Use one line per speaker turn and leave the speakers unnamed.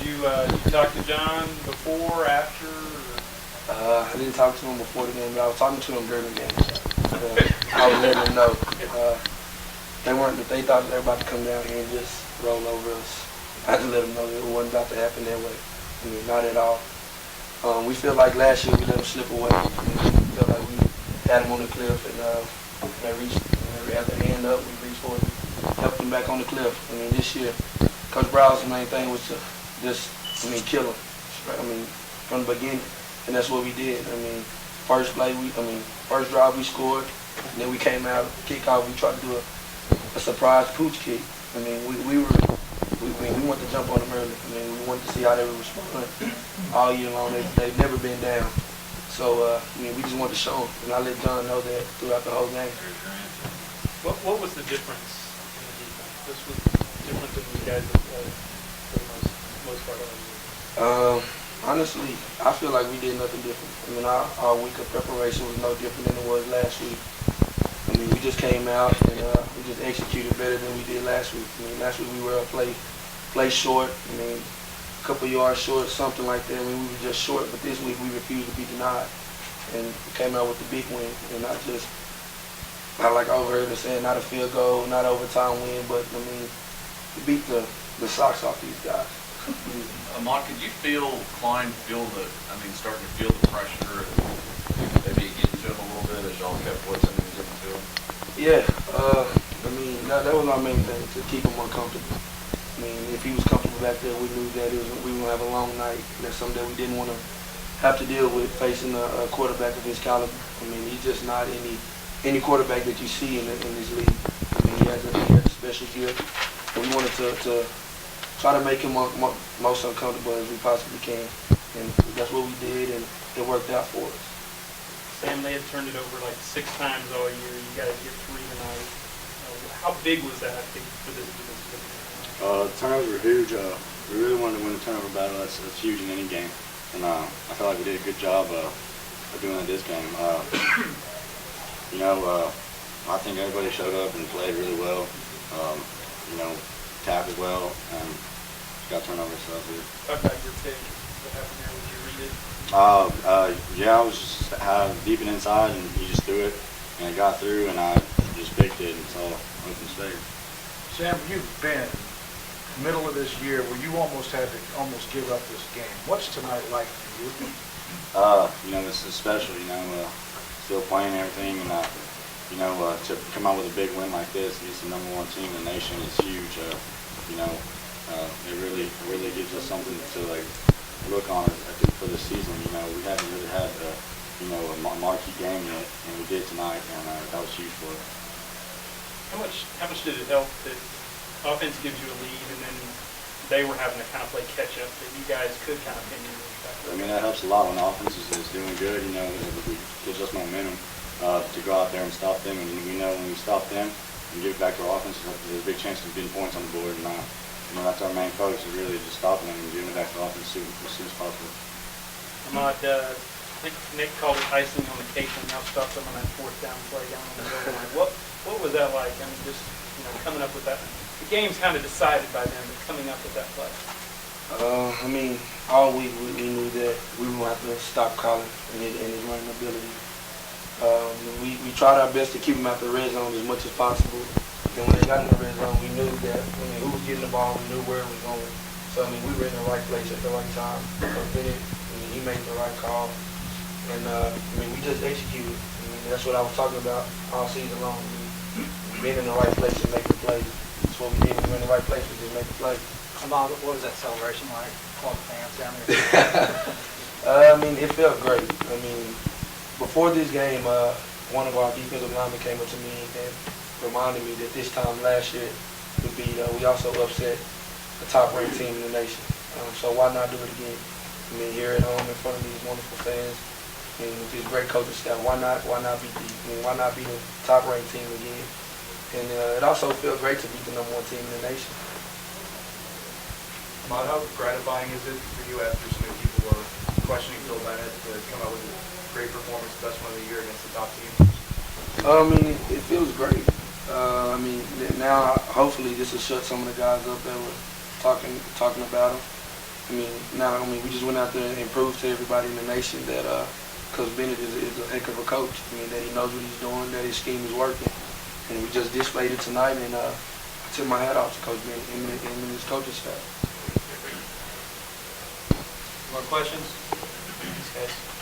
you talk to John before, after?
I didn't talk to him before the game, but I was talking to him during the game. I was letting them know. They thought they were about to come down here and just roll over us. I just let them know that it wasn't about to happen that way. I mean, not at all. We feel like last year we let them slip away. We feel like we had them on the cliff and they reached, at the end up, we reached for it, helped them back on the cliff. I mean, this year, Coach Brow's main thing was to just, kill them. I mean, from the beginning, and that's what we did. I mean, first drive we scored, and then we came out, kickoff, we tried to do a surprise pooch kick. I mean, we wanted to jump on them early. I mean, we wanted to see how they would respond all year long. They've never been down. So, we just wanted to show them, and I let John know that throughout the whole game.
What was the difference in the defense? This was different than you guys have played for the most part of the year.
Honestly, I feel like we did nothing different. I mean, our week of preparation was no different than it was last week. I mean, we just came out and we just executed better than we did last week. I mean, last week we were a play short. I mean, a couple yards short, something like that. I mean, we were just short, but this week we refused to be denied. And we came out with the big win. And not like I overheard them saying, not a field goal, not overtime win, but, I mean, we beat the socks off these guys.
Ahmad, could you starting to feel the pressure and maybe getting to him a little bit as y'all kept blitzing and getting to him?
Yeah, I mean, that was our main thing, to keep him uncomfortable. I mean, if he was comfortable back there, we knew that we were going to have a long night. That's something that we didn't want to have to deal with facing a quarterback of his caliber. I mean, he's just not any quarterback that you see in this league. I mean, he has a special gift, and we wanted to try to make him most uncomfortable as we possibly can. And that's what we did, and it worked out for us.
Sam, they had turned it over like 6 times all year. You guys get 3 tonight. How big was that for this team?
Turnovers were huge. We really wanted to win the turnover battle. That's huge in any game. And I feel like we did a good job of doing it this game. I think everybody showed up and played really well. Tackled well, and got turnovers, so that's good.
Talk about your pick. What happened there? Did you read it?
Yeah, I was just deep and inside, and he just threw it, and it got through, and I just picked it, and it's all open space.
Sam, you've been middle of this year where you almost had to give up this game. What's tonight like for you?
This is special, still playing everything, and to come out with a big win like this against the #1 team in the nation is huge. It really gives us something to look on for the season. We haven't really had a marquee game yet, and we did tonight, and that was huge for us.
How much did it help that offense gives you a lead, and then they were having to kind of play catch up, that you guys could kind of pin you back?
I mean, that helps a lot when the offense is doing good. It gives us momentum to go out there and stop them, and we know when we stop them and give it back to our offense, there's a big chance of getting points on the board. And that's our main focus, is really just stopping them and giving it back to our offense as soon as possible.
Ahmad, I think Nick called it icing on the cake when y'all stopped them on that 4th down play down on the goal line. What was that like? I mean, just coming up with that. The game's kind of decided by them, but coming up with that play.
All week we knew that we were going to have to stop Colin and his running ability. We tried our best to keep him out the red zone as much as possible. And when they got in the red zone, we knew that who was getting the ball, we knew where it was going. So we were in the right place at the right time. He made the right call, and we just executed. That's what I was talking about all season long. Being in the right place and making plays. That's what we did. We were in the right place. We just make the play.
Ahmad, what was that celebration like? All the fans down there.
It felt great. Before this game, one of our defensive linemen came up to me and reminded me that this time last year we also upset the top-ranked team in the nation. So why not do it again? Here at home in front of these wonderful fans and with this great coaching staff, why not be the top-ranked team again? And it also felt great to beat the #1 team in the nation.
Ahmad, how gratifying is it for you after so many people were questioning Phil Bennett to come out with a great performance, best one of the year against the top team?
It feels great. Now hopefully this will shut some of the guys up that were talking about him. we just went out there and proved to everybody in the nation that Coach Bennett is a heck of a coach. That he knows what he's doing, that his scheme is working. And we just displayed it tonight, and I tip my hat off to Coach Bennett and his coaching staff.
More questions? These guys.